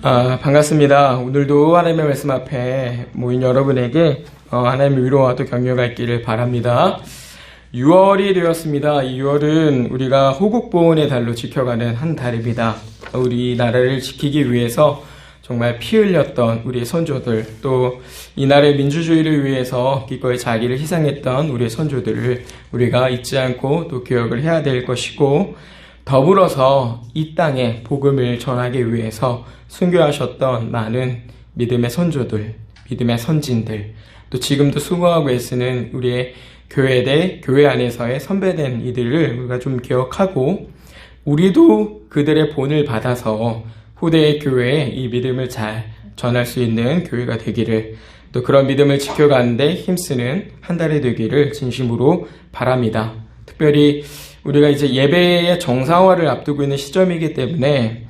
반갑습니다. 오늘도 하나님의 말씀 앞에 모인 여러분에게 하나님의 위로와 또 격려가 있기를 바랍니다. 6월이 되었습니다. 이 6월은 우리가 호국보훈의 달로 지켜가는 한 달입니다. 우리나라를 지키기 위해서 정말 피 흘렸던 우리의 선조들, 또 이 나라의 민주주의를 위해서 기꺼이 자기를 희생했던 우리의 선조들을 우리가 잊지 않고 또 기억을 해야 될 것이고, 더불어서 이 땅에 복음을 전하기 위해서 순교하셨던 많은 믿음의 선조들, 믿음의 선진들, 또 지금도 수고하고 애쓰는 우리의 교회 안에서의 선배된 이들을 우리가 좀 기억하고, 우리도 그들의 본을 받아서 후대의 교회에 이 믿음을 잘 전할 수 있는 교회가 되기를, 또 그런 믿음을 지켜가는데 힘쓰는 한 달이 되기를 진심으로 바랍니다. 특별히 우리가 이제 예배의 정상화를 앞두고 있는 시점이기 때문에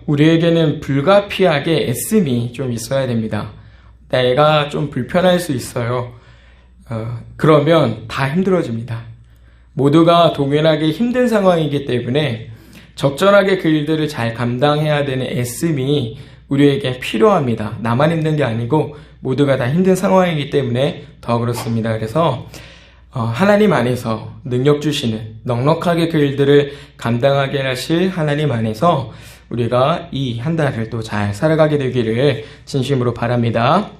우리에게는 불가피하게 애씀이 좀 있어야 됩니다. 내가 좀 불편할 수 있어요. 그러면 다 힘들어집니다. 모두가 동일하게 힘든 상황이기 때문에 적절하게 그 일들을 잘 감당해야 되는 애씀이 우리에게 필요합니다. 나만 힘든 게 아니고 모두가 다 힘든 상황이기 때문에 더 그렇습니다. 그래서 하나님 안에서 능력 주시는, 넉넉하게 그 일들을 감당하게 하실 하나님 안에서 우리가 이 한 달을 또 잘 살아가게 되기를 진심으로 바랍니다.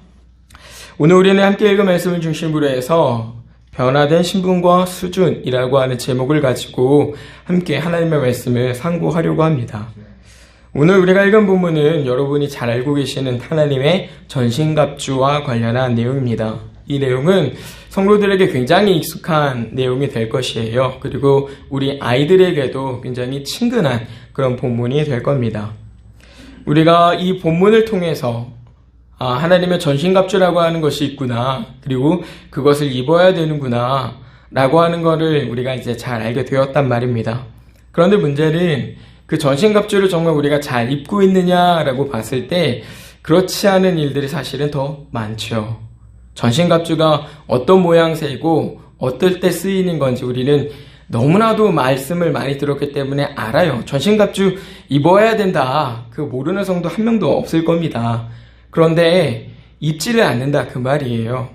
오늘 우리는 함께 읽은 말씀을 중심으로 해서 변화된 신분과 수준이라고 하는 제목을 가지고 함께 하나님의 말씀을 상고하려고 합니다. 오늘 우리가 읽은 본문은 여러분이 잘 알고 계시는 하나님의 전신갑주와 관련한 내용입니다. 이 내용은 성도들에게 굉장히 익숙한 내용이 될 것이에요. 그리고 우리 아이들에게도 굉장히 친근한 그런 본문이 될 겁니다. 우리가 이 본문을 통해서 하나님의 전신갑주라고 하는 것이 있구나, 그리고 그것을 입어야 되는구나 라고 하는 거를 우리가 이제 잘 알게 되었단 말입니다. 그런데 문제는 그 전신갑주를 정말 우리가 잘 입고 있느냐라고 봤을 때 그렇지 않은 일들이 사실은 더 많죠. 전신갑주가 어떤 모양새이고 어떨 때 쓰이는 건지 우리는 너무나도 말씀을 많이 들었기 때문에 알아요. 전신갑주 입어야 된다, 그 모르는 성도 한 명도 없을 겁니다. 그런데 입지를 않는다, 그 말이에요.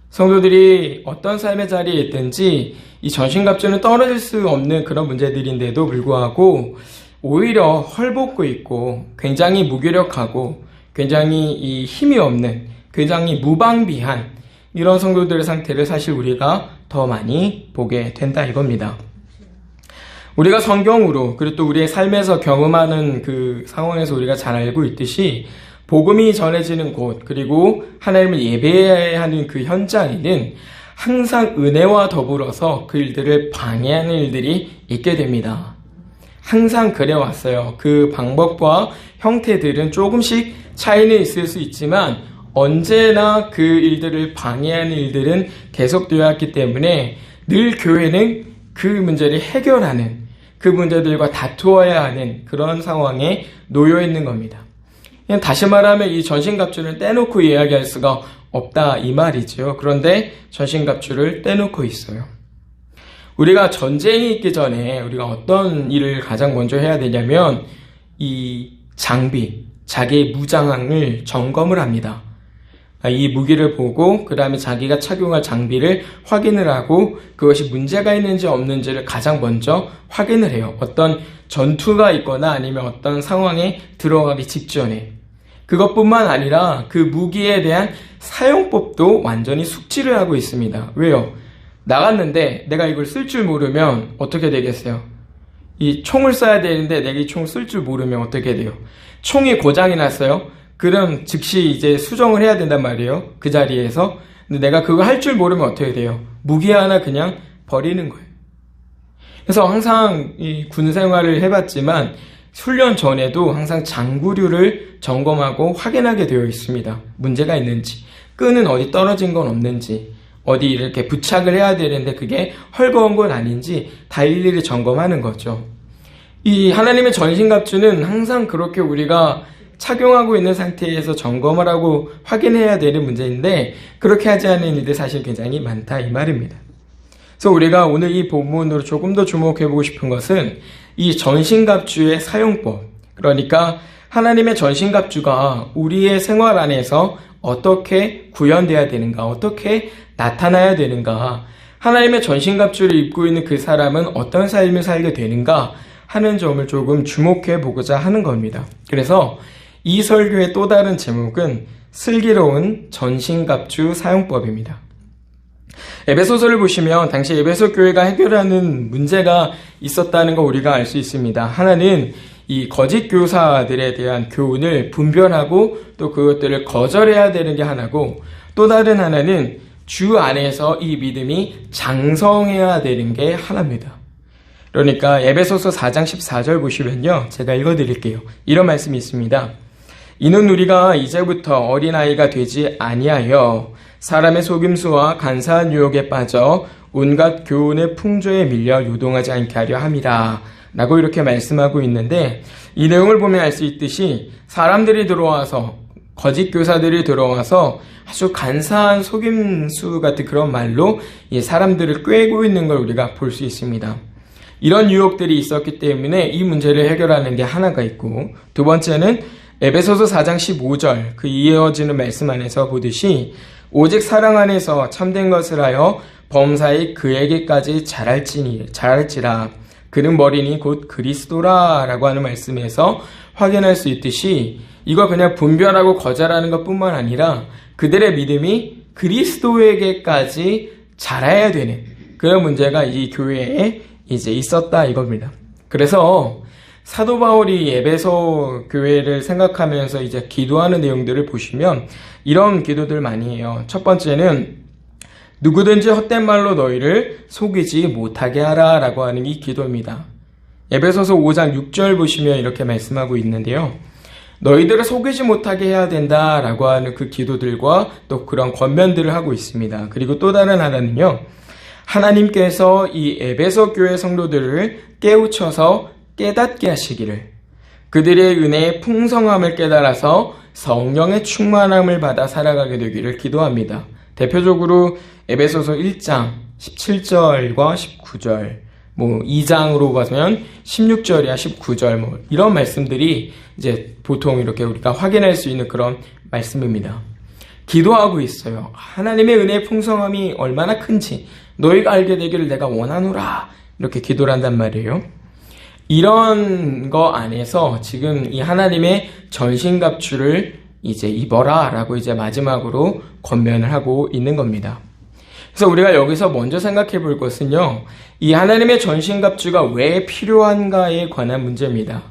성도들이 어떤 삶의 자리에 있든지 이 전신갑주는 떨어질 수 없는 그런 문제들인데도 불구하고 오히려 헐벗고 있고 굉장히 무기력하고 굉장히 이 힘이 없는, 굉장히 무방비한 이런 성도들의 상태를 사실 우리가 더 많이 보게 된다, 이겁니다. 우리가 성경으로, 그리고 또 우리의 삶에서 경험하는 그 상황에서 우리가 잘 알고 있듯이 복음이 전해지는 곳, 그리고 하나님을 예배해야 하는 그 현장에는 항상 은혜와 더불어서 그 일들을 방해하는 일들이 있게 됩니다. 항상 그래왔어요. 그 방법과 형태들은 조금씩 차이는 있을 수 있지만 언제나 그 일들을 방해하는 일들은 계속되어 왔기 때문에 늘 교회는 그 문제를 해결하는, 그 문제들과 다투어야 하는 그런 상황에 놓여 있는 겁니다. 그냥 다시 말하면 이 전신갑주를 떼놓고 이야기할 수가 없다, 이 말이죠. 그런데 전신갑주를 떼놓고 있어요. 우리가 전쟁이 있기 전에 우리가 어떤 일을 가장 먼저 해야 되냐면 이 장비, 자기의 무장을 점검을 합니다. 이 무기를 보고 그 다음에 자기가 착용할 장비를 확인을 하고 그것이 문제가 있는지 없는지를 가장 먼저 확인을 해요. 어떤 전투가 있거나 아니면 어떤 상황에 들어가기 직전에. 그것뿐만 아니라 그 무기에 대한 사용법도 완전히 숙지를 하고 있습니다. 왜요? 나갔는데 내가 이걸 쓸 줄 모르면 어떻게 되겠어요? 이 총을 쏴야 되는데 내가 이 총을 쓸 줄 모르면 어떻게 돼요? 총이 고장이 났어요? 그럼 즉시 이제 수정을 해야 된단 말이에요. 그 자리에서. 근데 내가 그거 할 줄 모르면 어떻게 돼요? 무기 하나 그냥 버리는 거예요. 그래서 항상 이 군 생활을 해봤지만 훈련 전에도 항상 장구류를 점검하고 확인하게 되어 있습니다. 문제가 있는지, 끈은 어디 떨어진 건 없는지, 어디 이렇게 부착을 해야 되는데 그게 헐거운 건 아닌지 다 일일이 점검하는 거죠. 이 하나님의 전신갑주는 항상 그렇게 우리가 착용하고 있는 상태에서 점검을 하고 확인해야 되는 문제인데 그렇게 하지 않는 일들 사실 굉장히 많다, 이 말입니다. 그래서 우리가 오늘 이 본문으로 조금 더 주목해보고 싶은 것은 이 전신갑주의 사용법, 그러니까 하나님의 전신갑주가 우리의 생활 안에서 어떻게 구현되어야 되는가, 어떻게 나타나야 되는가, 하나님의 전신갑주를 입고 있는 그 사람은 어떤 삶을 살게 되는가 하는 점을 조금 주목해 보고자 하는 겁니다. 그래서 이 설교의 또 다른 제목은 슬기로운 전신갑주 사용법입니다. 에베소서를 보시면 당시 에베소 교회가 해결하는 문제가 있었다는 거 우리가 알 수 있습니다. 하나는 이 거짓 교사들에 대한 교훈을 분별하고 또 그것들을 거절해야 되는 게 하나고, 또 다른 하나는 주 안에서 이 믿음이 장성해야 되는 게 하나입니다. 그러니까 에베소서 4장 14절 보시면요, 제가 읽어드릴게요. 이런 말씀이 있습니다. 이는 우리가 이제부터 어린아이가 되지 아니하여 사람의 속임수와 간사한 유혹에 빠져 온갖 교훈의 풍조에 밀려 요동하지 않게 하려 함이라 라고 이렇게 말씀하고 있는데, 이 내용을 보면 알 수 있듯이 사람들이 들어와서, 거짓 교사들이 들어와서 아주 간사한 속임수 같은 그런 말로 이 사람들을 꿰고 있는 걸 우리가 볼 수 있습니다. 이런 유혹들이 있었기 때문에 이 문제를 해결하는 게 하나가 있고, 두 번째는 에베소서 4장 15절 그 이어지는 말씀 안에서 보듯이 오직 사랑 안에서 참된 것을 하여 범사에 그에게까지 자랄지라 그는 머리니 곧 그리스도라 라고 하는 말씀에서 확인할 수 있듯이, 이거 그냥 분별하고 거절하는 것 뿐만 아니라 그들의 믿음이 그리스도에게까지 자라야 되는 그런 문제가 이 교회에 이제 있었다 이겁니다. 그래서 사도 바울이 에베소 교회를 생각하면서 이제 기도하는 내용들을 보시면 이런 기도들 많이 해요. 첫 번째는 누구든지 헛된 말로 너희를 속이지 못하게 하라 라고 하는 이 기도입니다. 에베소서 5장 6절 보시면 이렇게 말씀하고 있는데요. 너희들을 속이지 못하게 해야 된다 라고 하는 그 기도들과 또 그런 권면들을 하고 있습니다. 그리고 또 다른 하나는요, 하나님께서 이 에베소 교회 성도들을 깨우쳐서 깨닫게 하시기를, 그들의 은혜의 풍성함을 깨달아서 성령의 충만함을 받아 살아가게 되기를 기도합니다. 대표적으로 에베소서 1장 17절과 19절, 2장으로 보면 16절이야 19절 이런 말씀들이 이제 보통 이렇게 우리가 확인할 수 있는 그런 말씀입니다. 기도하고 있어요. 하나님의 은혜의 풍성함이 얼마나 큰지 너희가 알게 되기를 내가 원하노라 이렇게 기도를 한단 말이에요. 이런 거 안에서 지금 이 하나님의 전신갑주를 이제 입어라 라고 이제 마지막으로 권면을 하고 있는 겁니다. 그래서 우리가 여기서 먼저 생각해 볼 것은요, 이 하나님의 전신갑주가 왜 필요한가에 관한 문제입니다.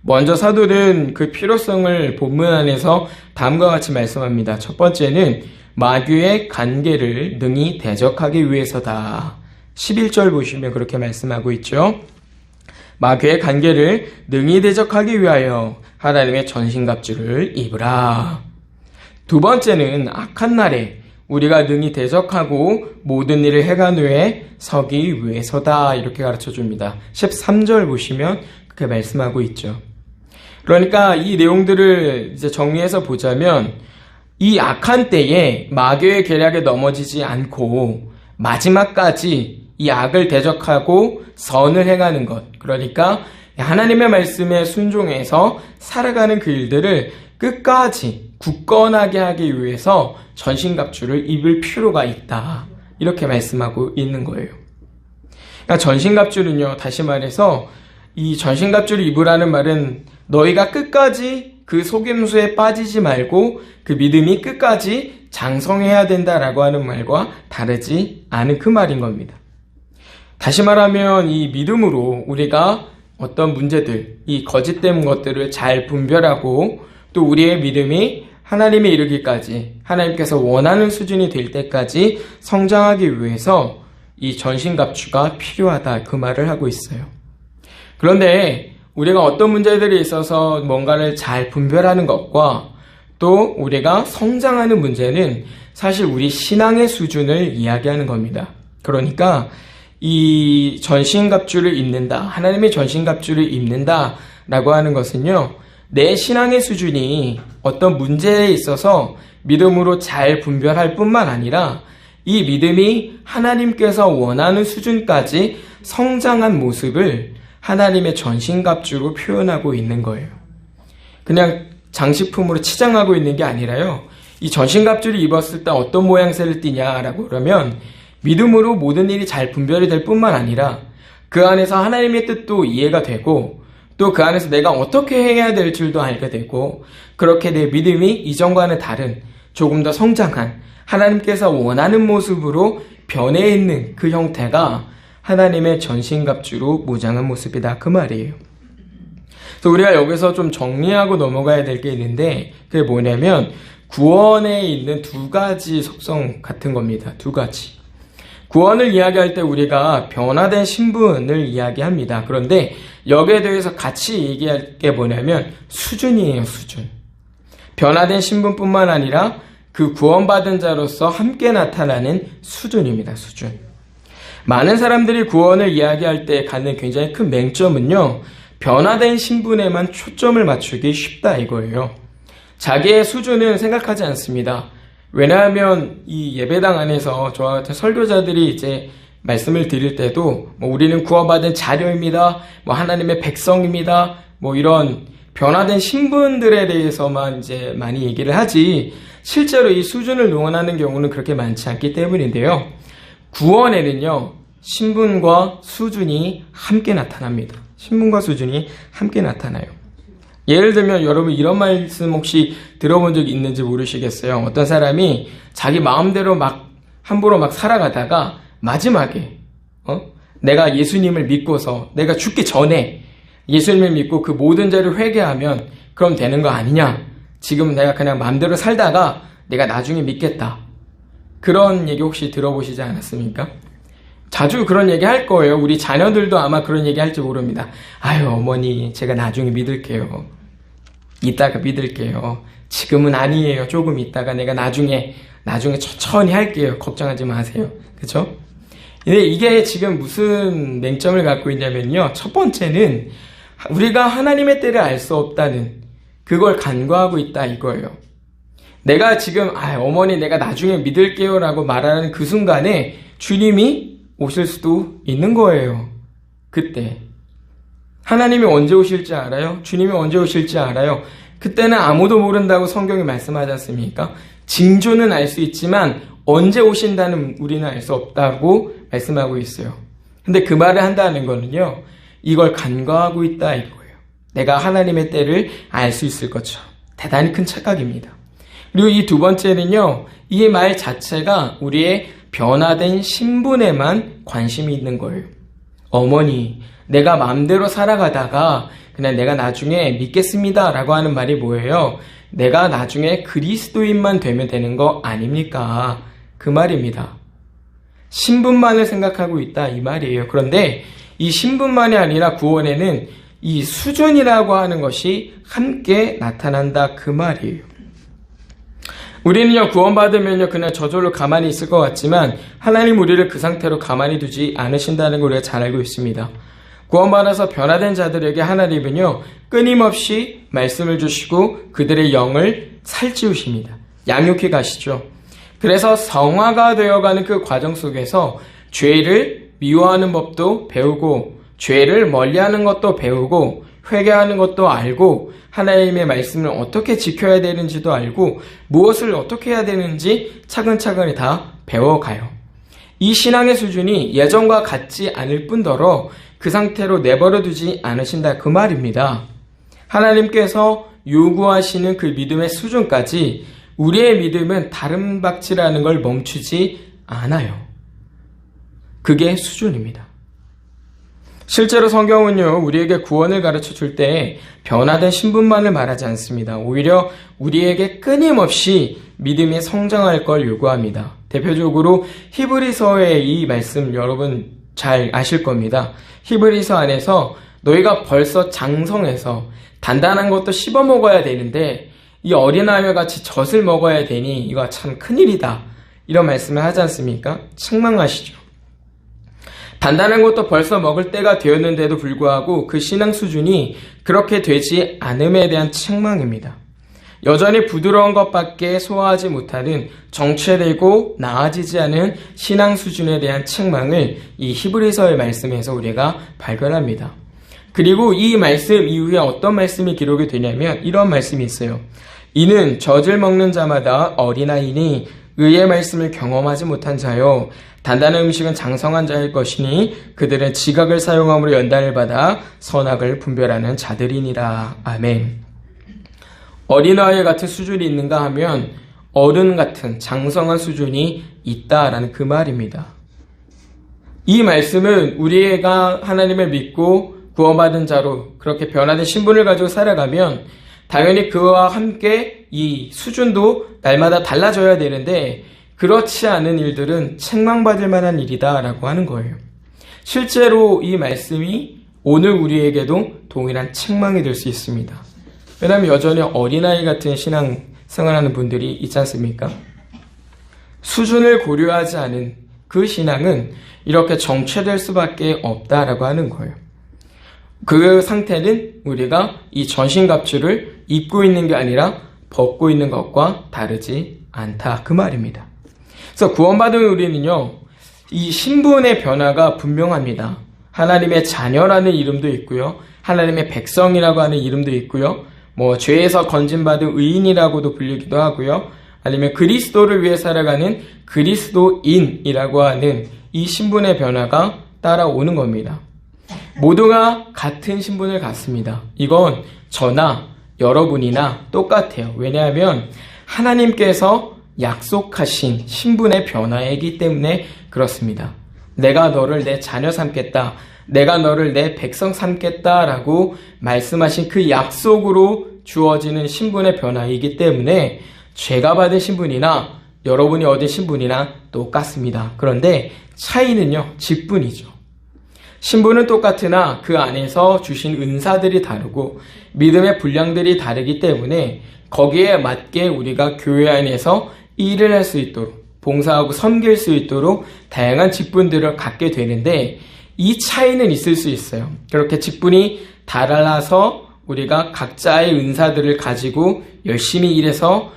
먼저 사도는 그 필요성을 본문 안에서 다음과 같이 말씀합니다. 첫 번째는 마귀의 간계를 능히 대적하기 위해서다. 11절 보시면 그렇게 말씀하고 있죠. 마귀의 간계를 능히 대적하기 위하여 하나님의 전신갑주를 입으라. 두 번째는 악한 날에 우리가 능히 대적하고 모든 일을 해간후에 서기 위해서다 이렇게 가르쳐줍니다. 13절 보시면 그렇게 말씀하고 있죠. 그러니까 이 내용들을 이제 정리해서 보자면, 이 악한 때에 마귀의 계략에 넘어지지 않고 마지막까지 이 악을 대적하고 선을 행하는 것, 그러니까 하나님의 말씀에 순종해서 살아가는 그 일들을 끝까지 굳건하게 하기 위해서 전신갑주를 입을 필요가 있다 이렇게 말씀하고 있는 거예요. 그러니까 전신갑주는요, 다시 말해서 이 전신갑주를 입으라는 말은 너희가 끝까지 그 속임수에 빠지지 말고 그 믿음이 끝까지 장성해야 된다라고 하는 말과 다르지 않은 그 말인 겁니다. 다시 말하면 이 믿음으로 우리가 어떤 문제들, 이 거짓된 것들을 잘 분별하고 또 우리의 믿음이 하나님에 이르기까지, 하나님께서 원하는 수준이 될 때까지 성장하기 위해서 이 전신갑주가 필요하다 그 말을 하고 있어요. 그런데 우리가 어떤 문제들이 있어서 뭔가를 잘 분별하는 것과 또 우리가 성장하는 문제는 사실 우리 신앙의 수준을 이야기하는 겁니다. 그러니까 이 전신갑주를 입는다, 하나님의 전신갑주를 입는다 라고 하는 것은요, 내 신앙의 수준이 어떤 문제에 있어서 믿음으로 잘 분별할 뿐만 아니라 이 믿음이 하나님께서 원하는 수준까지 성장한 모습을 하나님의 전신갑주로 표현하고 있는 거예요. 그냥 장식품으로 치장하고 있는 게 아니라요. 이 전신갑주를 입었을 때 어떤 모양새를 띠냐라고 그러면 믿음으로 모든 일이 잘 분별이 될 뿐만 아니라 그 안에서 하나님의 뜻도 이해가 되고 또 그 안에서 내가 어떻게 해야 될 줄도 알게 되고 그렇게 내 믿음이 이전과는 다른 조금 더 성장한 하나님께서 원하는 모습으로 변해 있는 그 형태가 하나님의 전신갑주로 무장한 모습이다 그 말이에요. 그래서 우리가 여기서 좀 정리하고 넘어가야 될 게 있는데 그게 뭐냐면 구원에 있는 두 가지 속성 같은 겁니다. 두 가지. 구원을 이야기할 때 우리가 변화된 신분을 이야기합니다. 그런데 여기에 대해서 같이 얘기할 게 뭐냐면 수준이에요. 수준. 변화된 신분뿐만 아니라 그 구원받은 자로서 함께 나타나는 수준입니다. 수준. 많은 사람들이 구원을 이야기할 때 갖는 굉장히 큰 맹점은요. 변화된 신분에만 초점을 맞추기 쉽다 이거예요. 자기의 수준은 생각하지 않습니다. 왜냐하면 이 예배당 안에서 저와 같은 설교자들이 이제 말씀을 드릴 때도 우리는 구원받은 자녀입니다. 하나님의 백성입니다. 이런 변화된 신분들에 대해서만 이제 많이 얘기를 하지 실제로 이 수준을 농언하는 경우는 그렇게 많지 않기 때문인데요. 구원에는요. 신분과 수준이 함께 나타납니다. 신분과 수준이 함께 나타나요. 예를 들면 여러분 이런 말씀 혹시 들어본 적 있는지 모르시겠어요. 어떤 사람이 자기 마음대로 함부로 살아가다가 마지막에 내가 예수님을 믿고서 내가 죽기 전에 예수님을 믿고 그 모든 죄를 회개하면 그럼 되는 거 아니냐. 지금 내가 그냥 마음대로 살다가 내가 나중에 믿겠다. 그런 얘기 혹시 들어보시지 않았습니까? 자주 그런 얘기 할 거예요. 우리 자녀들도 아마 그런 얘기 할지 모릅니다. 아유 어머니 제가 나중에 믿을게요. 이따가 믿을게요. 지금은 아니에요. 조금 있다가 내가 나중에 천천히 할게요. 걱정하지 마세요. 그렇죠? 근데 이게 지금 무슨 맹점을 갖고 있냐면요. 첫 번째는 우리가 하나님의 때를 알 수 없다는 그걸 간과하고 있다 이거예요. 내가 지금 어머니 내가 나중에 믿을게요 라고 말하는 그 순간에 주님이 오실 수도 있는 거예요. 그때 하나님이 언제 오실지 알아요? 주님이 언제 오실지 알아요? 그때는 아무도 모른다고 성경이 말씀하지 않습니까? 징조는 알 수 있지만 언제 오신다는 우리는 알 수 없다고 말씀하고 있어요. 근데 그 말을 한다는 거는요. 이걸 간과하고 있다 이거예요. 내가 하나님의 때를 알 수 있을 것처럼. 대단히 큰 착각입니다. 그리고 이 두 번째는요. 이 말 자체가 우리의 변화된 신분에만 관심이 있는 거예요. 어머니 내가 마음대로 살아가다가 그냥 내가 나중에 믿겠습니다 라고 하는 말이 뭐예요? 내가 나중에 그리스도인만 되면 되는 거 아닙니까? 그 말입니다. 신분만을 생각하고 있다 이 말이에요. 그런데 이 신분만이 아니라 구원에는 이 수준이라고 하는 것이 함께 나타난다 그 말이에요. 우리는요 구원받으면요 그냥 저절로 가만히 있을 것 같지만 하나님 우리를 그 상태로 가만히 두지 않으신다는 걸 우리가 잘 알고 있습니다. 구원받아서 변화된 자들에게 하나님은요 끊임없이 말씀을 주시고 그들의 영을 살찌우십니다. 양육해 가시죠. 그래서 성화가 되어가는 그 과정 속에서 죄를 미워하는 법도 배우고 죄를 멀리하는 것도 배우고 회개하는 것도 알고 하나님의 말씀을 어떻게 지켜야 되는지도 알고 무엇을 어떻게 해야 되는지 차근차근히 다 배워가요. 이 신앙의 수준이 예전과 같지 않을 뿐더러 그 상태로 내버려 두지 않으신다 그 말입니다. 하나님께서 요구하시는 그 믿음의 수준까지 우리의 믿음은 다른 박질하는 걸 멈추지 않아요. 그게 수준입니다. 실제로 성경은요 우리에게 구원을 가르쳐 줄 때 변화된 신분만을 말하지 않습니다. 오히려 우리에게 끊임없이 믿음이 성장할 걸 요구합니다. 대표적으로 히브리서의 이 말씀 여러분 잘 아실 겁니다. 히브리서 안에서 너희가 벌써 장성해서 단단한 것도 씹어 먹어야 되는데 이 어린아이와 같이 젖을 먹어야 되니 이거 참 큰일이다. 이런 말씀을 하지 않습니까? 책망하시죠. 단단한 것도 벌써 먹을 때가 되었는데도 불구하고 그 신앙 수준이 그렇게 되지 않음에 대한 책망입니다. 여전히 부드러운 것밖에 소화하지 못하는 정체되고 나아지지 않은 신앙 수준에 대한 책망을 이 히브리서의 말씀에서 우리가 발견합니다. 그리고 이 말씀 이후에 어떤 말씀이 기록이 되냐면 이런 말씀이 있어요. 이는 젖을 먹는 자마다 어린아이니 의의 말씀을 경험하지 못한 자요. 단단한 음식은 장성한 자일 것이니 그들은 지각을 사용함으로 연단을 받아 선악을 분별하는 자들이니라. 아멘. 어린아이 같은 수준이 있는가 하면 어른 같은 장성한 수준이 있다라는 그 말입니다. 이 말씀은 우리가 하나님을 믿고 구원받은 자로 그렇게 변화된 신분을 가지고 살아가면 당연히 그와 함께 이 수준도 날마다 달라져야 되는데 그렇지 않은 일들은 책망받을 만한 일이다라고 하는 거예요. 실제로 이 말씀이 오늘 우리에게도 동일한 책망이 될 수 있습니다. 왜냐하면 여전히 어린아이 같은 신앙 생활하는 분들이 있지 않습니까? 수준을 고려하지 않은 그 신앙은 이렇게 정체될 수밖에 없다라고 하는 거예요. 그 상태는 우리가 이 전신갑주를 입고 있는 게 아니라 벗고 있는 것과 다르지 않다 그 말입니다. 그래서 구원받은 우리는요, 이 신분의 변화가 분명합니다. 하나님의 자녀라는 이름도 있고요, 하나님의 백성이라고 하는 이름도 있고요, 죄에서 건진받은 의인이라고도 불리기도 하고요, 아니면 그리스도를 위해 살아가는 그리스도인이라고 하는 이 신분의 변화가 따라오는 겁니다. 모두가 같은 신분을 갖습니다. 이건 저나 여러분이나 똑같아요. 왜냐하면 하나님께서 약속하신 신분의 변화이기 때문에 그렇습니다. 내가 너를 내 자녀 삼겠다, 내가 너를 내 백성 삼겠다라고 말씀하신 그 약속으로 주어지는 신분의 변화이기 때문에 제가 받은 신분이나 여러분이 얻은 신분이나 똑같습니다. 그런데 차이는요, 직분이죠. 신분은 똑같으나 그 안에서 주신 은사들이 다르고 믿음의 분량들이 다르기 때문에 거기에 맞게 우리가 교회 안에서 일을 할 수 있도록, 봉사하고 섬길 수 있도록 다양한 직분들을 갖게 되는데 이 차이는 있을 수 있어요. 그렇게 직분이 달라서 우리가 각자의 은사들을 가지고 열심히 일해서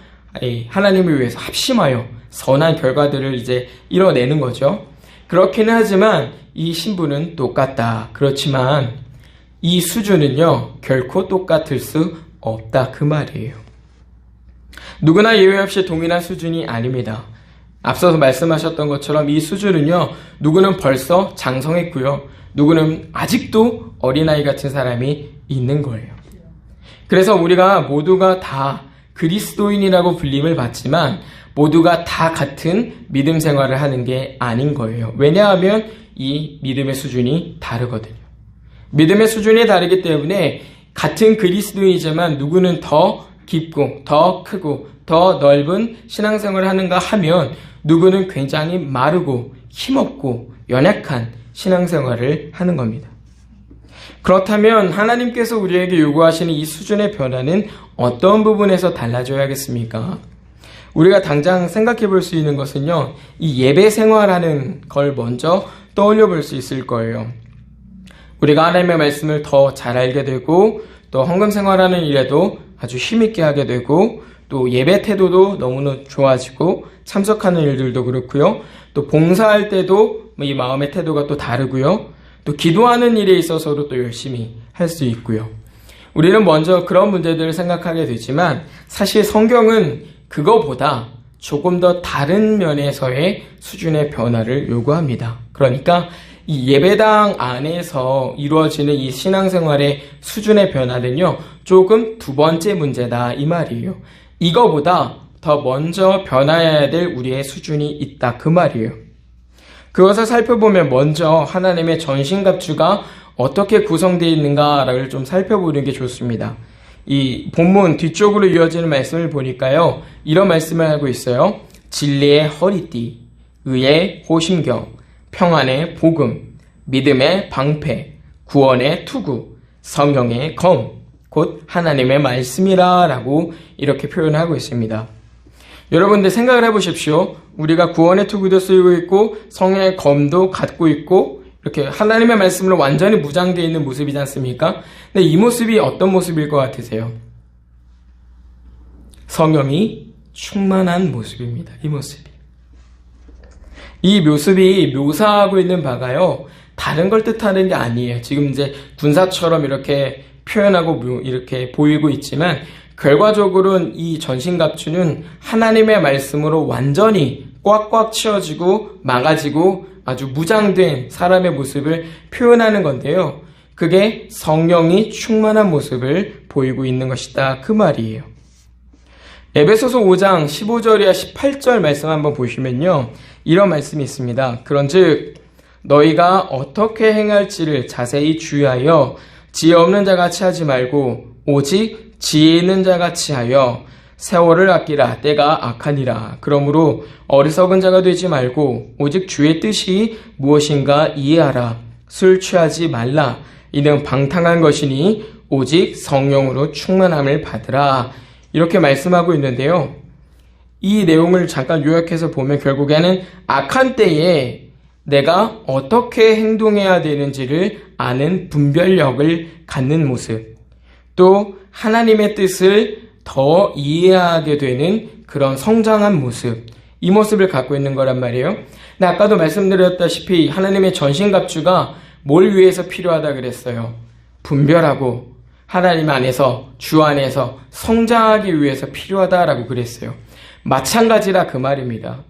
하나님을 위해서 합심하여 선한 결과들을 이제 이뤄내는 거죠. 그렇기는 하지만 이 신분은 똑같다. 그렇지만 이 수준은요, 결코 똑같을 수 없다 그 말이에요. 누구나 예외 없이 동일한 수준이 아닙니다. 앞서서 말씀하셨던 것처럼 이 수준은요, 누구는 벌써 장성했고요, 누구는 아직도 어린아이 같은 사람이 있는 거예요. 그래서 우리가 모두가 다 그리스도인이라고 불림을 받지만 모두가 다 같은 믿음 생활을 하는 게 아닌 거예요. 왜냐하면 이 믿음의 수준이 다르거든요. 믿음의 수준이 다르기 때문에 같은 그리스도인이지만 누구는 더 깊고 더 크고 더 넓은 신앙생활을 하는가 하면 누구는 굉장히 마르고 힘없고 연약한 신앙생활을 하는 겁니다. 그렇다면 하나님께서 우리에게 요구하시는 이 수준의 변화는 어떤 부분에서 달라져야겠습니까? 우리가 당장 생각해 볼 수 있는 것은요, 이 예배 생활하는 걸 먼저 떠올려 볼 수 있을 거예요. 우리가 하나님의 말씀을 더 잘 알게 되고 또 헌금 생활하는 일에도 아주 힘있게 하게 되고 또 예배 태도도 너무나 좋아지고 참석하는 일들도 그렇고요, 또 봉사할 때도 이 마음의 태도가 또 다르고요, 또 기도하는 일에 있어서도 또 열심히 할 수 있고요. 우리는 먼저 그런 문제들을 생각하게 되지만 사실 성경은 그거보다 조금 더 다른 면에서의 수준의 변화를 요구합니다. 그러니까 이 예배당 안에서 이루어지는 이 신앙생활의 수준의 변화는요, 조금 두 번째 문제다 이 말이에요. 이거보다 더 먼저 변화해야 될 우리의 수준이 있다 그 말이에요. 그것을 살펴보면 먼저 하나님의 전신갑주가 어떻게 구성되어 있는가를 좀 살펴보는 게 좋습니다. 이 본문 뒤쪽으로 이어지는 말씀을 보니까요, 이런 말씀을 하고 있어요. 진리의 허리띠, 의의 호심경, 평안의 복음, 믿음의 방패, 구원의 투구, 성령의 검, 곧 하나님의 말씀이라 라고 이렇게 표현하고 있습니다. 여러분들 생각을 해보십시오. 우리가 구원의 투구도 쓰고 있고 성령의 검도 갖고 있고 이렇게 하나님의 말씀으로 완전히 무장되어 있는 모습이지 않습니까? 근데 이 모습이 어떤 모습일 것 같으세요? 성령이 충만한 모습입니다. 이 모습이. 이 모습이 묘사하고 있는 바가요, 다른 걸 뜻하는 게 아니에요. 지금 이제 군사처럼 이렇게 표현하고 이렇게 보이고 있지만 결과적으로는 이 전신갑주는 하나님의 말씀으로 완전히 꽉꽉 채워지고 막아지고 아주 무장된 사람의 모습을 표현하는 건데요. 그게 성령이 충만한 모습을 보이고 있는 것이다. 그 말이에요. 에베소서 5장 15절 이하 18절 말씀 한번 보시면요. 이런 말씀이 있습니다. 그런즉 너희가 어떻게 행할지를 자세히 주의하여 지혜 없는 자같이 하지 말고 오직 지혜 있는 자같이 하여 세월을 아끼라. 때가 악하니라. 그러므로 어리석은 자가 되지 말고 오직 주의 뜻이 무엇인가 이해하라. 술 취하지 말라. 이는 방탕한 것이니 오직 성령으로 충만함을 받으라. 이렇게 말씀하고 있는데요. 이 내용을 잠깐 요약해서 보면 결국에는 악한 때에 내가 어떻게 행동해야 되는지를 아는 분별력을 갖는 모습, 또 하나님의 뜻을 더 이해하게 되는 그런 성장한 모습, 이 모습을 갖고 있는 거란 말이에요. 근데 아까도 말씀드렸다시피 하나님의 전신갑주가 뭘 위해서 필요하다 그랬어요? 분별하고 하나님 안에서, 주 안에서 성장하기 위해서 필요하다라고 그랬어요. 마찬가지라 그 말입니다.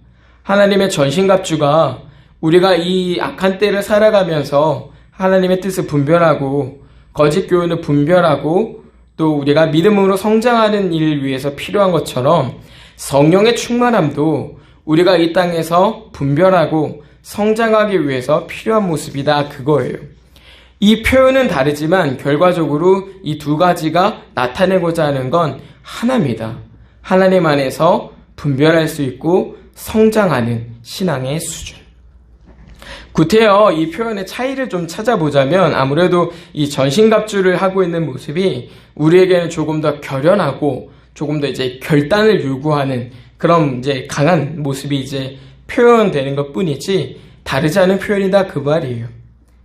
하나님의 전신갑주가 우리가 이 악한 때를 살아가면서 하나님의 뜻을 분별하고 거짓 교훈을 분별하고 또 우리가 믿음으로 성장하는 일을 위해서 필요한 것처럼 성령의 충만함도 우리가 이 땅에서 분별하고 성장하기 위해서 필요한 모습이다. 그거예요. 이 표현은 다르지만 결과적으로 이 두 가지가 나타내고자 하는 건 하나입니다. 하나님 안에서 분별할 수 있고 성장하는 신앙의 수준. 구태여 이 표현의 차이를 좀 찾아보자면 아무래도 이 전신갑주를 하고 있는 모습이 우리에게는 조금 더 결연하고 조금 더 이제 결단을 요구하는 그런 이제 강한 모습이 이제 표현되는 것 뿐이지 다르지 않은 표현이다 그 말이에요.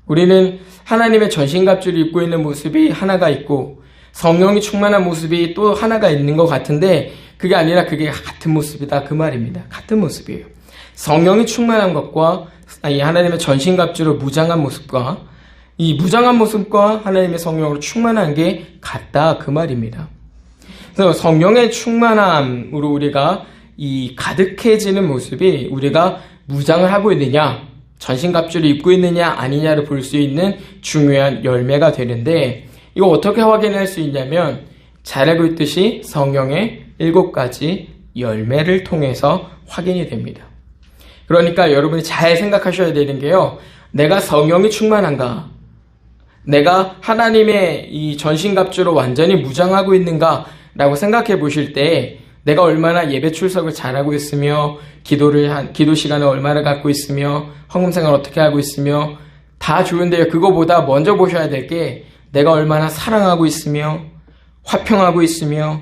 우리는 하나님의 전신갑주를 입고 있는 모습이 하나가 있고 성령이 충만한 모습이 또 하나가 있는 것 같은데 그게 아니라 그게 같은 모습이다 그 말입니다. 같은 모습이에요. 성령이 충만한 것과 이 하나님의 전신갑주로 무장한 모습과 이 무장한 모습과 하나님의 성령으로 충만한 게 같다 그 말입니다. 그래서 성령의 충만함으로 우리가 이 가득해지는 모습이 우리가 무장을 하고 있느냐, 전신갑주를 입고 있느냐 아니냐를 볼 수 있는 중요한 열매가 되는데 이거 어떻게 확인할 수 있냐면 잘 알고 있듯이 성령의 7가지 열매를 통해서 확인이 됩니다. 그러니까 여러분이 잘 생각하셔야 되는 게요. 내가 성령이 충만한가? 내가 하나님의 이 전신갑주로 완전히 무장하고 있는가? 라고 생각해 보실 때 내가 얼마나 예배 출석을 잘하고 있으며 기도 시간을 얼마나 갖고 있으며 헌금생활 어떻게 하고 있으며 다 좋은데요. 그거보다 먼저 보셔야 될 게 내가 얼마나 사랑하고 있으며 화평하고 있으며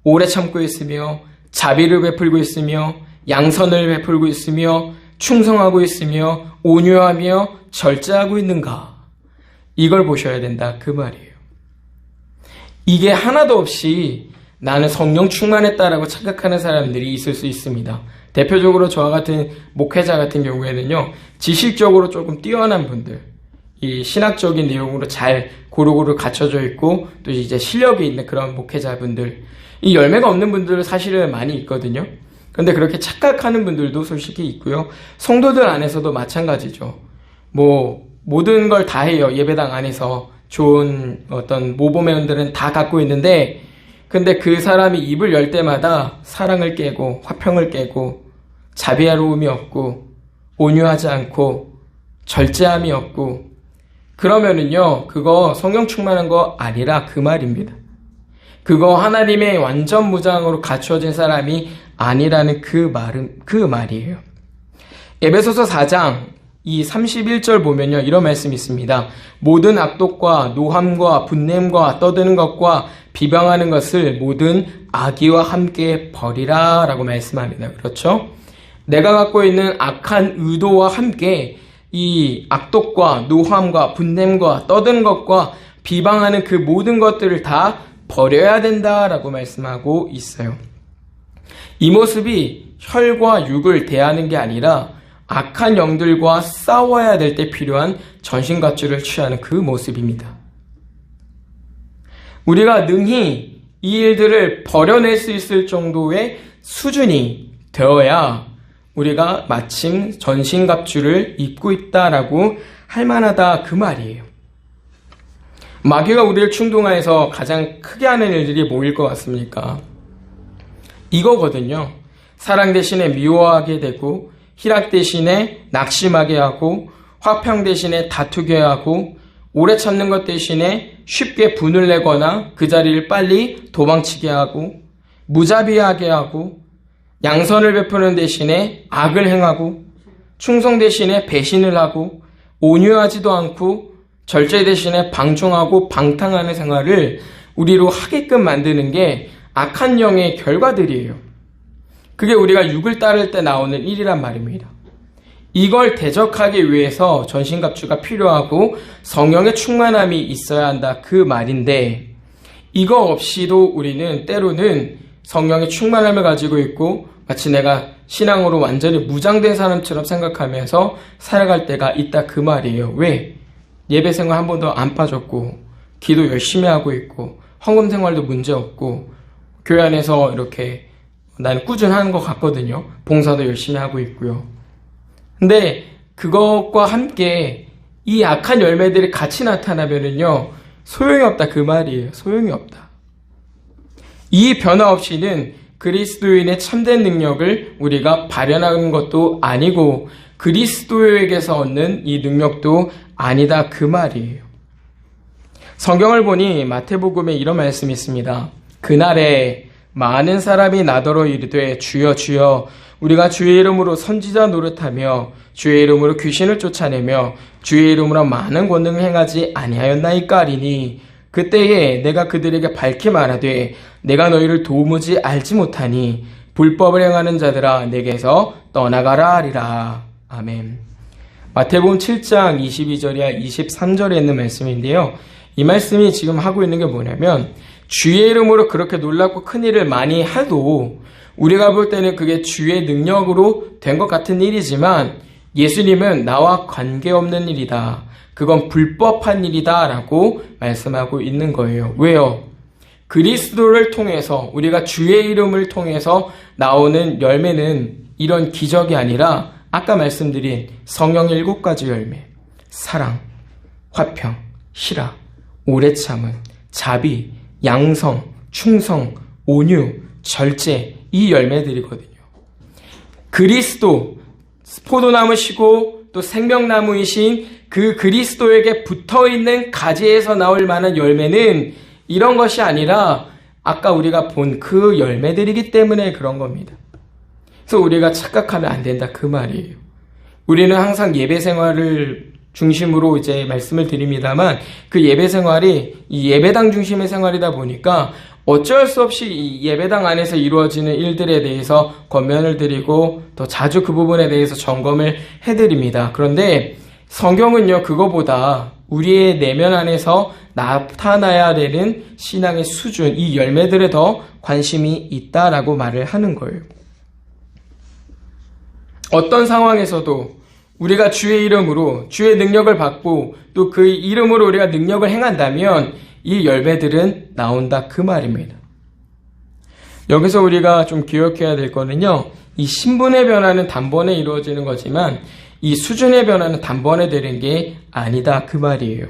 오래 참고 있으며 자비를 베풀고 있으며 양선을 베풀고 있으며 충성하고 있으며 온유하며 절제하고 있는가? 이걸 보셔야 된다 그 말이에요. 이게 하나도 없이 나는 성령 충만했다라고 착각하는 사람들이 있을 수 있습니다. 대표적으로 저와 같은 목회자 같은 경우에는요. 지식적으로 조금 뛰어난 분들, 이 신학적인 내용으로 잘 고루고루 갖춰져 있고 또 이제 실력이 있는 그런 목회자분들, 이 열매가 없는 분들은 사실은 많이 있거든요. 근데 그렇게 착각하는 분들도 솔직히 있고요. 성도들 안에서도 마찬가지죠. 모든 걸 다 해요. 예배당 안에서 좋은 어떤 모범회원들은 다 갖고 있는데 근데 그 사람이 입을 열 때마다 사랑을 깨고 화평을 깨고 자비로움이 없고 온유하지 않고 절제함이 없고 그러면은요 그거 성령 충만한 거 아니라 그 말입니다. 그거 하나님의 완전 무장으로 갖추어진 사람이 아니라는 그 말이에요. 에베소서 4장 이 31절 보면요 이런 말씀이 있습니다. 모든 악독과 노함과 분냄과 떠드는 것과 비방하는 것을 모든 악의와 함께 버리라 라고 말씀합니다. 그렇죠? 내가 갖고 있는 악한 의도와 함께 이 악독과 노함과 분냄과 떠드는 것과 비방하는 그 모든 것들을 다 버려야 된다라고 말씀하고 있어요. 이 모습이 혈과 육을 대하는 게 아니라 악한 영들과 싸워야 될 때 필요한 전신갑주를 취하는 그 모습입니다. 우리가 능히 이 일들을 버려낼 수 있을 정도의 수준이 되어야 우리가 마침 전신갑주를 입고 있다라고 할 만하다 그 말이에요. 마귀가 우리를 충동하여서 가장 크게 하는 일들이 뭐일 것 같습니까? 이거거든요. 사랑 대신에 미워하게 되고, 희락 대신에 낙심하게 하고, 화평 대신에 다투게 하고, 오래 참는 것 대신에 쉽게 분을 내거나 그 자리를 빨리 도망치게 하고, 무자비하게 하고, 양선을 베푸는 대신에 악을 행하고, 충성 대신에 배신을 하고, 온유하지도 않고, 절제 대신에 방종하고 방탕하는 생활을 우리로 하게끔 만드는 게 악한 영의 결과들이에요. 그게 우리가 육을 따를 때 나오는 일이란 말입니다. 이걸 대적하기 위해서 전신갑주가 필요하고 성령의 충만함이 있어야 한다 그 말인데, 이거 없이도 우리는 때로는 성령의 충만함을 가지고 있고 마치 내가 신앙으로 완전히 무장된 사람처럼 생각하면서 살아갈 때가 있다 그 말이에요. 왜? 예배 생활 한 번도 안 빠졌고, 기도 열심히 하고 있고, 헌금 생활도 문제 없고, 교회 안에서 이렇게 나는 꾸준한 것 같거든요. 봉사도 열심히 하고 있고요. 근데 그것과 함께 이 악한 열매들이 같이 나타나면은요, 소용이 없다 그 말이에요. 소용이 없다. 이 변화 없이는 그리스도인의 참된 능력을 우리가 발현하는 것도 아니고 그리스도에게서 얻는 이 능력도 아니다 그 말이에요. 성경을 보니 마태복음에 이런 말씀이 있습니다. 그날에 많은 사람이 나더러 이르되 주여 주여 우리가 주의 이름으로 선지자 노릇하며 주의 이름으로 귀신을 쫓아내며 주의 이름으로 많은 권능을 행하지 아니하였나이까 하리니 그때에 내가 그들에게 밝히 말하되 내가 너희를 도무지 알지 못하니 불법을 행하는 자들아 내게서 떠나가라 하리라. 아멘. 마태복음 7장 22절이야 23절에 있는 말씀인데요. 이 말씀이 지금 하고 있는 게 뭐냐면 주의 이름으로 그렇게 놀랍고 큰 일을 많이 해도 우리가 볼 때는 그게 주의 능력으로 된 것 같은 일이지만 예수님은 나와 관계없는 일이다. 그건 불법한 일이다 라고 말씀하고 있는 거예요. 왜요? 그리스도를 통해서 우리가 주의 이름을 통해서 나오는 열매는 이런 기적이 아니라 아까 말씀드린 성령의 7가지 열매, 사랑, 화평, 희락, 오래 참음, 자비, 양성, 충성, 온유, 절제 이 열매들이거든요. 그리스도, 포도나무시고 또 생명나무이신 그 그리스도에게 붙어있는 가지에서 나올 만한 열매는 이런 것이 아니라 아까 우리가 본 그 열매들이기 때문에 그런 겁니다. 그래서 우리가 착각하면 안 된다 그 말이에요. 우리는 항상 예배 생활을 중심으로 이제 말씀을 드립니다만 그 예배 생활이 이 예배당 중심의 생활이다 보니까 어쩔 수 없이 이 예배당 안에서 이루어지는 일들에 대해서 권면을 드리고 더 자주 그 부분에 대해서 점검을 해드립니다. 그런데 성경은요, 그거보다 우리의 내면 안에서 나타나야 되는 신앙의 수준, 이 열매들에 더 관심이 있다라고 말을 하는 거예요. 어떤 상황에서도 우리가 주의 이름으로 주의 능력을 받고 또 그 이름으로 우리가 능력을 행한다면 이 열매들은 나온다 그 말입니다. 여기서 우리가 좀 기억해야 될 거는요, 이 신분의 변화는 단번에 이루어지는 거지만 이 수준의 변화는 단번에 되는 게 아니다 그 말이에요.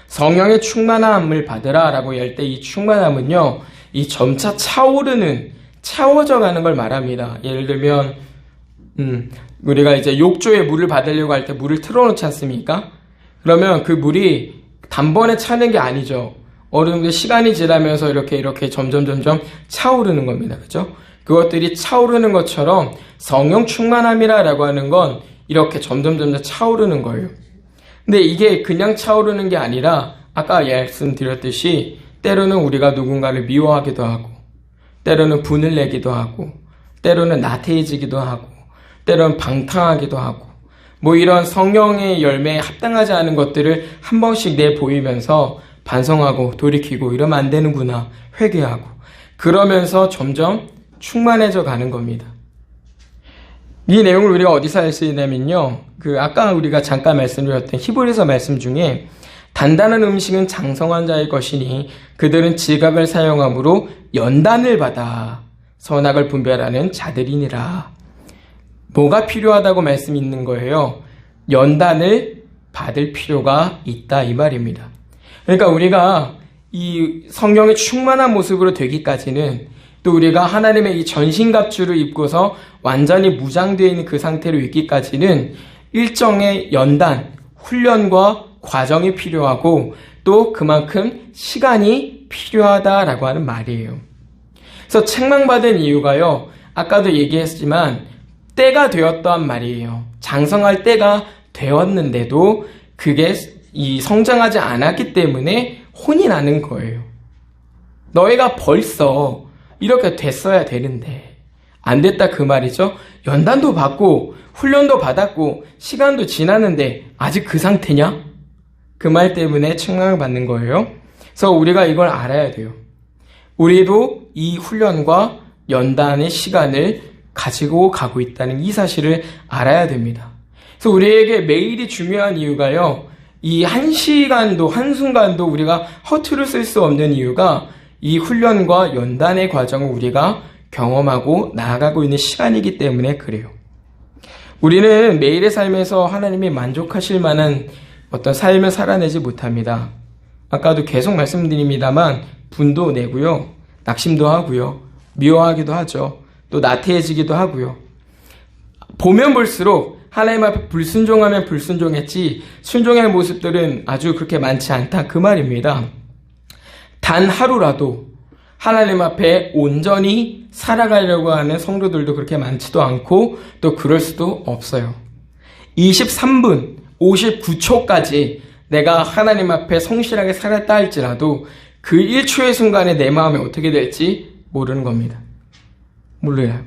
성령의 충만함을 받으라 라고 할 때 이 충만함은요, 이 점차 차오르져 가는 걸 말합니다. 예를 들면 우리가 이제 욕조에 물을 받으려고 할 때 물을 틀어놓지 않습니까? 그러면 그 물이 단번에 차는 게 아니죠. 어느 정도 시간이 지나면서 이렇게 점점 차오르는 겁니다. 그죠? 그것들이 차오르는 것처럼 성령 충만함이라고 하는 건 이렇게 점점 차오르는 거예요. 근데 이게 그냥 차오르는 게 아니라 아까 말씀드렸듯이 때로는 우리가 누군가를 미워하기도 하고 때로는 분을 내기도 하고 때로는 나태해지기도 하고 때로는 방탕하기도 하고 뭐 이런 성령의 열매에 합당하지 않은 것들을 한 번씩 내보이면서 반성하고 돌이키고 이러면 안 되는구나 회개하고 그러면서 점점 충만해져 가는 겁니다. 이 내용을 우리가 어디서 알 수 있냐면요. 아까 우리가 잠깐 말씀드렸던 히브리서 말씀 중에 단단한 음식은 장성한 자의 것이니 그들은 지각을 사용함으로 연단을 받아 선악을 분별하는 자들이니라. 뭐가 필요하다고 말씀이 있는 거예요? 연단을 받을 필요가 있다 이 말입니다. 그러니까 우리가 이 성령의 충만한 모습으로 되기까지는 또 우리가 하나님의 이 전신갑주를 입고서 완전히 무장되어 있는 그 상태로 있기까지는 일정의 연단, 훈련과 과정이 필요하고 또 그만큼 시간이 필요하다라고 하는 말이에요. 그래서 책망받은 이유가요. 아까도 얘기했지만 때가 되었단 말이에요. 장성할 때가 되었는데도 그게 이 성장하지 않았기 때문에 혼이 나는 거예요. 너희가 벌써 이렇게 됐어야 되는데 안 됐다 그 말이죠. 연단도 받고 훈련도 받았고 시간도 지났는데 아직 그 상태냐? 그 말 때문에 책망을 받는 거예요. 그래서 우리가 이걸 알아야 돼요. 우리도 이 훈련과 연단의 시간을 가지고 가고 있다는 이 사실을 알아야 됩니다. 그래서 우리에게 매일이 중요한 이유가요. 이 한 시간도 한순간도 우리가 허투루 쓸 수 없는 이유가 이 훈련과 연단의 과정을 우리가 경험하고 나아가고 있는 시간이기 때문에 그래요. 우리는 매일의 삶에서 하나님이 만족하실 만한 어떤 삶을 살아내지 못합니다. 아까도 계속 말씀드립니다만 분도 내고요. 낙심도 하고요. 미워하기도 하죠. 또 나태해지기도 하고요. 보면 볼수록 하나님 앞에 불순종하면 불순종했지 순종의 모습들은 아주 그렇게 많지 않다 그 말입니다. 단 하루라도 하나님 앞에 온전히 살아가려고 하는 성도들도 그렇게 많지도 않고 또 그럴 수도 없어요. 23분 59초까지 내가 하나님 앞에 성실하게 살았다 할지라도 그 1초의 순간에 내 마음이 어떻게 될지 모르는 겁니다. 몰라요.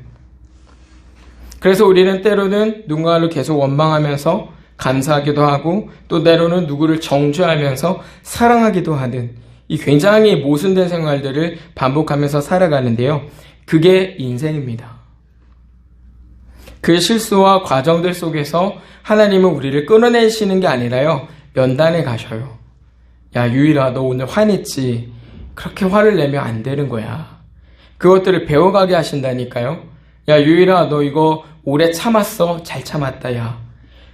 그래서 우리는 때로는 누군가를 계속 원망하면서 감사하기도 하고 또 때로는 누구를 정죄하면서 사랑하기도 하는 이 굉장히 모순된 생활들을 반복하면서 살아가는데요. 그게 인생입니다. 그 실수와 과정들 속에서 하나님은 우리를 끌어내시는 게 아니라요. 연단에 가셔요. 야 유일아 너 오늘 화냈지? 그렇게 화를 내면 안 되는 거야. 그것들을 배워가게 하신다니까요. 야 유일아 너 이거 오래 참았어? 잘 참았다 야.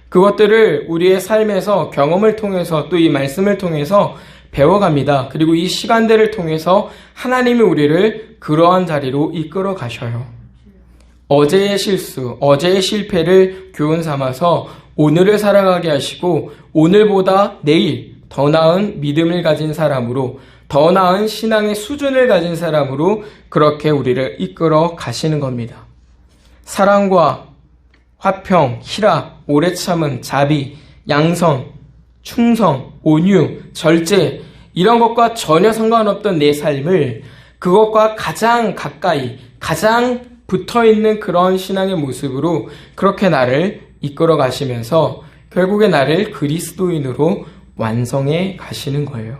그것들을 우리의 삶에서 경험을 통해서 또 이 말씀을 통해서 배워갑니다. 그리고 이 시간들을 통해서 하나님이 우리를 그러한 자리로 이끌어 가셔요. 어제의 실수, 어제의 실패를 교훈 삼아서 오늘을 살아가게 하시고 오늘보다 내일 더 나은 믿음을 가진 사람으로 더 나은 신앙의 수준을 가진 사람으로 그렇게 우리를 이끌어 가시는 겁니다. 사랑과 화평, 희락, 오래 참음, 자비, 양선, 충성, 온유, 절제 이런 것과 전혀 상관없던 내 삶을 그것과 가장 가까이 가장 붙어있는 그런 신앙의 모습으로 그렇게 나를 이끌어 가시면서 결국에 나를 그리스도인으로 완성해 가시는 거예요.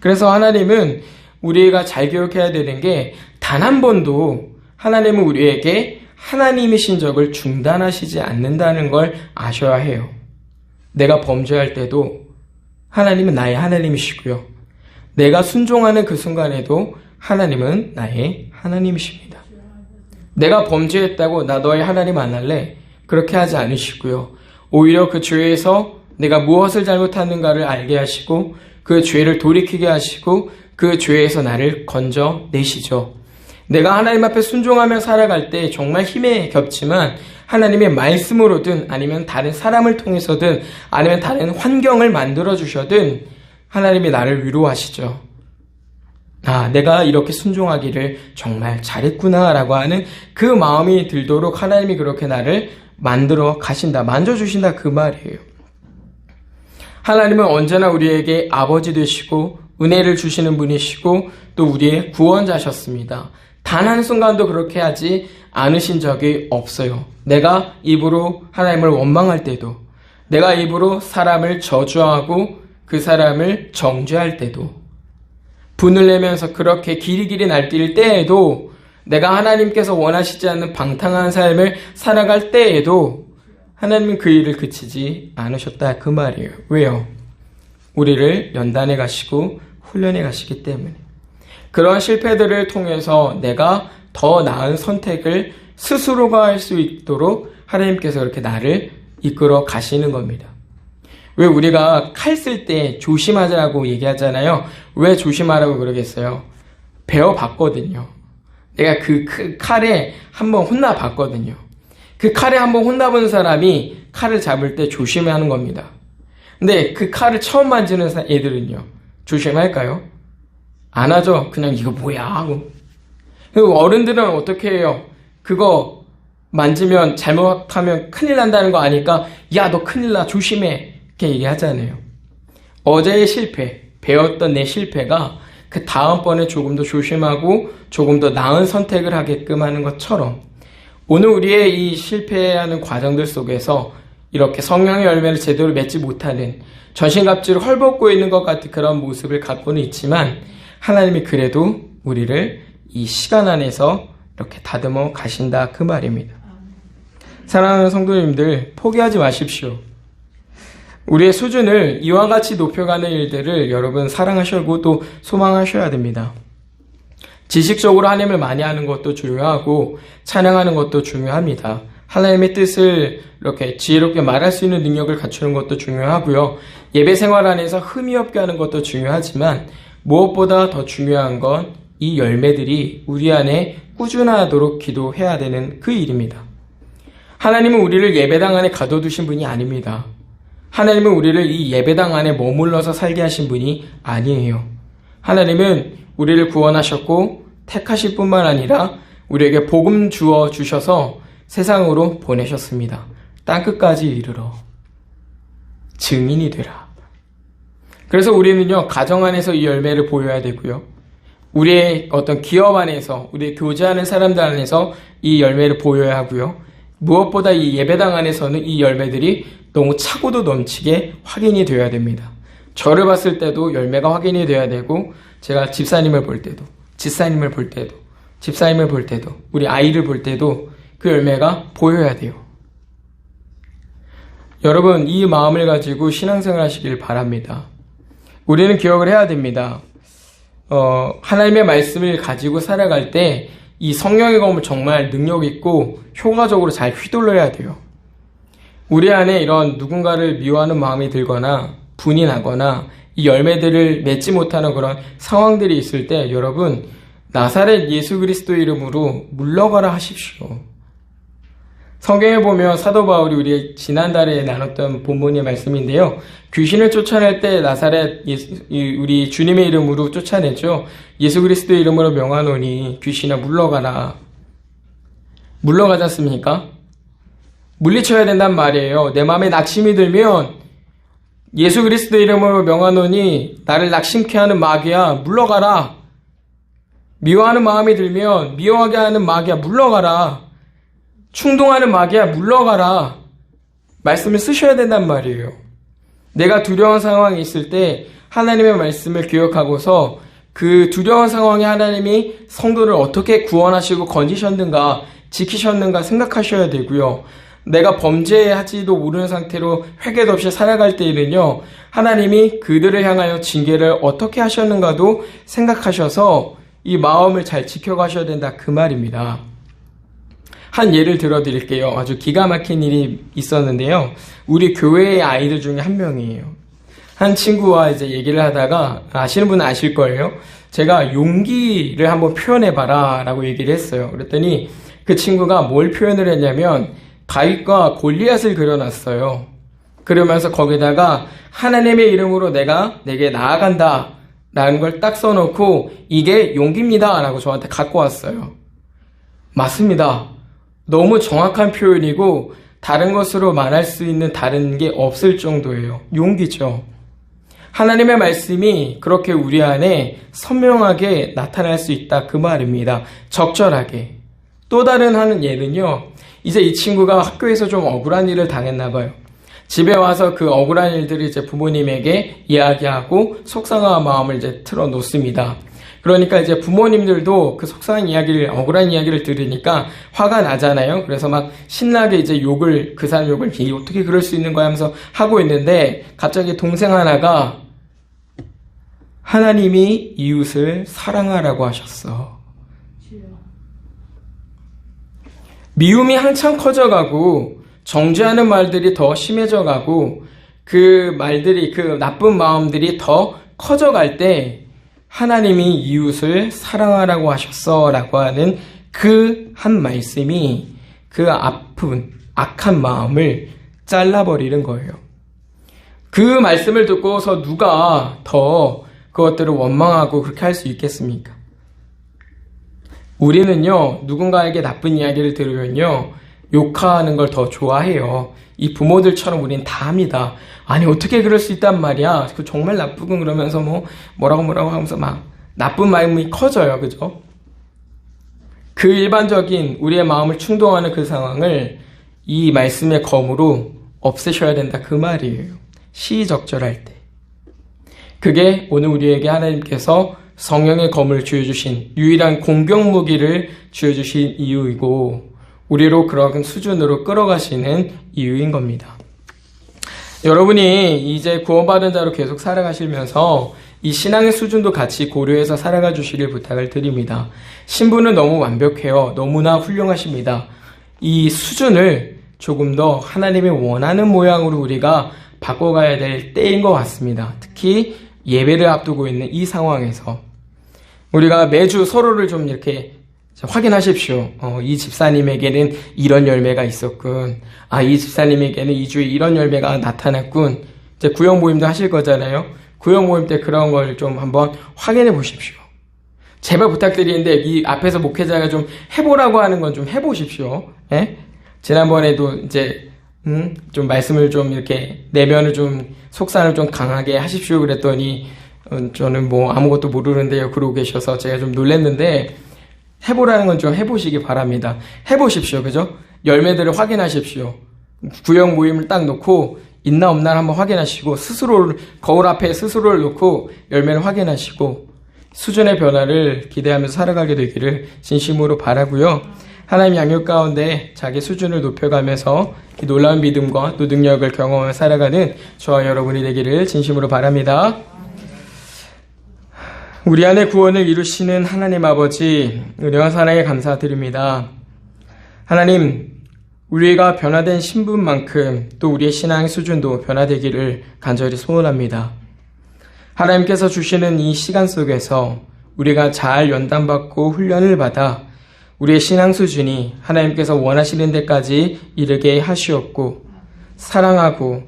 그래서 하나님은 우리가 잘 기억해야 되는 게 단 한 번도 하나님은 우리에게 하나님이신 적을 중단하시지 않는다는 걸 아셔야 해요. 내가 범죄할 때도 하나님은 나의 하나님이시고요. 내가 순종하는 그 순간에도 하나님은 나의 하나님이십니다. 내가 범죄했다고 나 너의 하나님 안 할래? 그렇게 하지 않으시고요. 오히려 그 죄에서 내가 무엇을 잘못하는가를 알게 하시고 그 죄를 돌이키게 하시고 그 죄에서 나를 건져내시죠. 내가 하나님 앞에 순종하며 살아갈 때 정말 힘에 겹지만 하나님의 말씀으로든 아니면 다른 사람을 통해서든 아니면 다른 환경을 만들어 주셔든 하나님이 나를 위로하시죠. 아, 내가 이렇게 순종하기를 정말 잘했구나 라고 하는 그 마음이 들도록 하나님이 그렇게 나를 만들어 가신다, 만져주신다 그 말이에요. 하나님은 언제나 우리에게 아버지 되시고 은혜를 주시는 분이시고 또 우리의 구원자셨습니다. 단 한순간도 그렇게 하지 않으신 적이 없어요. 내가 입으로 하나님을 원망할 때도, 내가 입으로 사람을 저주하고 그 사람을 정죄할 때도, 분을 내면서 그렇게 길이길이 날뛸 때에도 내가 하나님께서 원하시지 않는 방탕한 삶을 살아갈 때에도 하나님은 그 일을 그치지 않으셨다 그 말이에요. 왜요? 우리를 연단해 가시고 훈련해 가시기 때문에. 그런 실패들을 통해서 내가 더 나은 선택을 스스로가 할 수 있도록 하나님께서 그렇게 나를 이끌어 가시는 겁니다. 왜 우리가 칼 쓸 때 조심하자고 얘기하잖아요. 왜 조심하라고 그러겠어요? 배워봤거든요. 내가 그 칼에 한번 혼나봤거든요. 그 칼에 한번 혼나본 사람이 칼을 잡을 때 조심해야 하는 겁니다. 근데 그 칼을 처음 만지는 애들은요, 조심할까요? 안 하죠. 그냥 이거 뭐야 하고. 그리고 어른들은 어떻게 해요? 그거 만지면 잘못하면 큰일 난다는 거 아니까 야, 너 큰일 나, 조심해, 이렇게 얘기하잖아요. 어제의 실패, 배웠던 내 실패가 그 다음번에 조금 더 조심하고 조금 더 나은 선택을 하게끔 하는 것처럼, 오늘 우리의 이 실패하는 과정들 속에서 이렇게 성령의 열매를 제대로 맺지 못하는, 전신갑주를 헐벗고 있는 것 같은 그런 모습을 갖고는 있지만, 하나님이 그래도 우리를 이 시간 안에서 이렇게 다듬어 가신다 그 말입니다. 사랑하는 성도님들, 포기하지 마십시오. 우리의 수준을 이와 같이 높여가는 일들을 여러분 사랑하시고 또 소망하셔야 됩니다. 지식적으로 하나님을 많이 하는 것도 중요하고 찬양하는 것도 중요합니다. 하나님의 뜻을 이렇게 지혜롭게 말할 수 있는 능력을 갖추는 것도 중요하고요. 예배 생활 안에서 흠이 없게 하는 것도 중요하지만 무엇보다 더 중요한 건 이 열매들이 우리 안에 꾸준하도록 기도해야 되는 그 일입니다. 하나님은 우리를 예배당 안에 가둬두신 분이 아닙니다. 하나님은 우리를 이 예배당 안에 머물러서 살게 하신 분이 아니에요. 하나님은 우리를 구원하셨고 택하실 뿐만 아니라 우리에게 복음 주어 주셔서 세상으로 보내셨습니다. 땅끝까지 이르러 증인이 되라. 그래서 우리는요, 가정 안에서 이 열매를 보여야 되고요. 우리의 어떤 기업 안에서, 우리의 교제하는 사람들 안에서 이 열매를 보여야 하고요. 무엇보다 이 예배당 안에서는 이 열매들이 너무 차고도 넘치게 확인이 되어야 됩니다. 저를 봤을 때도 열매가 확인이 되어야 되고, 제가 집사님을 볼 때도, 집사님을 볼 때도, 집사님을 볼 때도, 우리 아이를 볼 때도 그 열매가 보여야 돼요. 여러분, 이 마음을 가지고 신앙생활 하시길 바랍니다. 우리는 기억을 해야 됩니다. 하나님의 말씀을 가지고 살아갈 때 이 성령의 검을 정말 능력 있고 효과적으로 잘 휘둘러야 돼요. 우리 안에 이런 누군가를 미워하는 마음이 들거나 분이 나거나 이 열매들을 맺지 못하는 그런 상황들이 있을 때 여러분, 나사렛 예수 그리스도 이름으로 물러가라 하십시오. 성경에 보면 사도 바울이 우리 지난달에 나눴던 본문의 말씀인데요. 귀신을 쫓아낼 때 나사렛 우리 주님의 이름으로 쫓아내죠. 예수 그리스도의 이름으로 명하노니 귀신아 물러가라. 물러가지 않습니까? 물리쳐야 된단 말이에요. 내 마음에 낙심이 들면 예수 그리스도의 이름으로 명하노니 나를 낙심케 하는 마귀야 물러가라. 미워하는 마음이 들면 미워하게 하는 마귀야 물러가라. 충동하는 마귀야 물러가라. 말씀을 쓰셔야 된단 말이에요. 내가 두려운 상황이 있을 때 하나님의 말씀을 기억하고서 그 두려운 상황에 하나님이 성도를 어떻게 구원하시고 건지셨는가, 지키셨는가 생각하셔야 되고요. 내가 범죄하지도 모르는 상태로 회개도 없이 살아갈 때에는요, 하나님이 그들을 향하여 징계를 어떻게 하셨는가도 생각하셔서 이 마음을 잘 지켜가셔야 된다 그 말입니다. 한 예를 들어드릴게요. 아주 기가 막힌 일이 있었는데요. 우리 교회의 아이들 중에 한 명이에요. 한 친구와 이제 얘기를 하다가, 아시는 분은 아실 거예요. 제가 용기를 한번 표현해봐라 라고 얘기를 했어요. 그랬더니 그 친구가 뭘 표현을 했냐면 다윗과 골리앗을 그려놨어요. 그러면서 거기다가 하나님의 이름으로 내가 내게 나아간다 라는 걸 딱 써놓고 이게 용기입니다 라고 저한테 갖고 왔어요. 맞습니다. 너무 정확한 표현이고 다른 것으로 말할 수 있는 다른 게 없을 정도예요. 용기죠. 하나님의 말씀이 그렇게 우리 안에 선명하게 나타날 수 있다 그 말입니다. 적절하게. 또 다른 하는 예는요. 이제 이 친구가 학교에서 좀 억울한 일을 당했나 봐요. 집에 와서 그 억울한 일들을 이제 부모님에게 이야기하고 속상한 마음을 이제 틀어놓습니다. 그러니까 이제 부모님들도 그 속상한 이야기를, 억울한 이야기를 들으니까 화가 나잖아요. 그래서 막 신나게 이제 욕을, 그 사람 욕을 어떻게 그럴 수 있는 거야 하면서 하고 있는데 갑자기 동생 하나가 하나님이 이웃을 사랑하라고 하셨어. 미움이 한참 커져가고 정죄하는 말들이 더 심해져가고 그 말들이, 그 나쁜 마음들이 더 커져갈 때 하나님이 이웃을 사랑하라고 하셨어 라고 하는 그 한 말씀이 그 아픈 악한 마음을 잘라버리는 거예요. 그 말씀을 듣고서 누가 더 그것들을 원망하고 그렇게 할 수 있겠습니까? 우리는요, 누군가에게 나쁜 이야기를 들으면요, 욕하는 걸 더 좋아해요. 이 부모들처럼 우린 다 합니다. 아니, 어떻게 그럴 수 있단 말이야. 그 정말 나쁘군 그러면서 뭐라고 하면서 막 나쁜 마음이 커져요. 그죠? 그 일반적인 우리의 마음을 충동하는 그 상황을 이 말씀의 검으로 없애셔야 된다. 그 말이에요. 시의적절할 때. 그게 오늘 우리에게 하나님께서 성령의 검을 주어주신 유일한 공격 무기를 주어주신 이유이고 우리로 그런 수준으로 끌어가시는 이유인 겁니다. 여러분이 이제 구원받은 자로 계속 살아가시면서 이 신앙의 수준도 같이 고려해서 살아가 주시길 부탁을 드립니다. 신부는 너무 완벽해요. 너무나 훌륭하십니다. 이 수준을 조금 더 하나님이 원하는 모양으로 우리가 바꿔가야 될 때인 것 같습니다. 특히 예배를 앞두고 있는 이 상황에서 우리가 매주 서로를 좀 이렇게 확인하십시오. 이 집사님에게는 이런 열매가 있었군. 이 집사님에게는 이 주에 이런 열매가 나타났군. 이제 구역 모임도 하실 거잖아요. 구역 모임 때 그런 걸 좀 한번 확인해 보십시오. 제발 부탁드리는데 이 앞에서 목회자가 좀 해보라고 하는 건 좀 해보십시오. 예? 지난번에도 이제 좀 말씀을 좀 이렇게 내면을 좀 속산을 좀 강하게 하십시오 그랬더니 저는 뭐 아무것도 모르는데요 그러고 계셔서 제가 좀 놀랐는데 해보라는 건 좀 해보시기 바랍니다. 해보십시오. 그죠? 열매들을 확인하십시오. 구역 모임을 딱 놓고 있나 없나 한번 확인하시고 스스로를 거울 앞에 스스로를 놓고 열매를 확인하시고 수준의 변화를 기대하면서 살아가게 되기를 진심으로 바라고요. 하나님 양육 가운데 자기 수준을 높여가면서 이 놀라운 믿음과 또 능력을 경험하며 살아가는 저와 여러분이 되기를 진심으로 바랍니다. 우리 안에 구원을 이루시는 하나님 아버지, 은혜와 사랑에 감사드립니다. 하나님, 우리가 변화된 신분만큼 또 우리의 신앙의 수준도 변화되기를 간절히 소원합니다. 하나님께서 주시는 이 시간 속에서 우리가 잘 연단받고 훈련을 받아 우리의 신앙 수준이 하나님께서 원하시는 데까지 이르게 하시옵고 사랑하고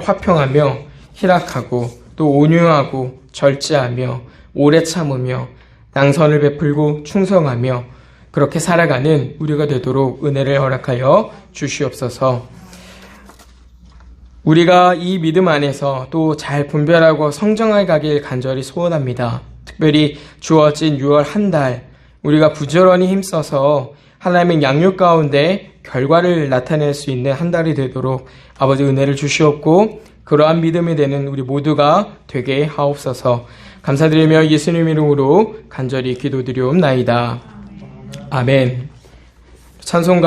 화평하며 희락하고 또 온유하고 절제하며 오래 참으며 양선을 베풀고 충성하며 그렇게 살아가는 우리가 되도록 은혜를 허락하여 주시옵소서. 우리가 이 믿음 안에서 또 잘 분별하고 성장해 가길 간절히 소원합니다. 특별히 주어진 6월 한 달 우리가 부지런히 힘써서 하나님의 양육 가운데 결과를 나타낼 수 있는 한 달이 되도록 아버지 은혜를 주시옵고 그러한 믿음이 되는 우리 모두가 되게 하옵소서. 감사드리며 예수님 이름으로 간절히 기도드리옵나이다. 아멘. 찬송가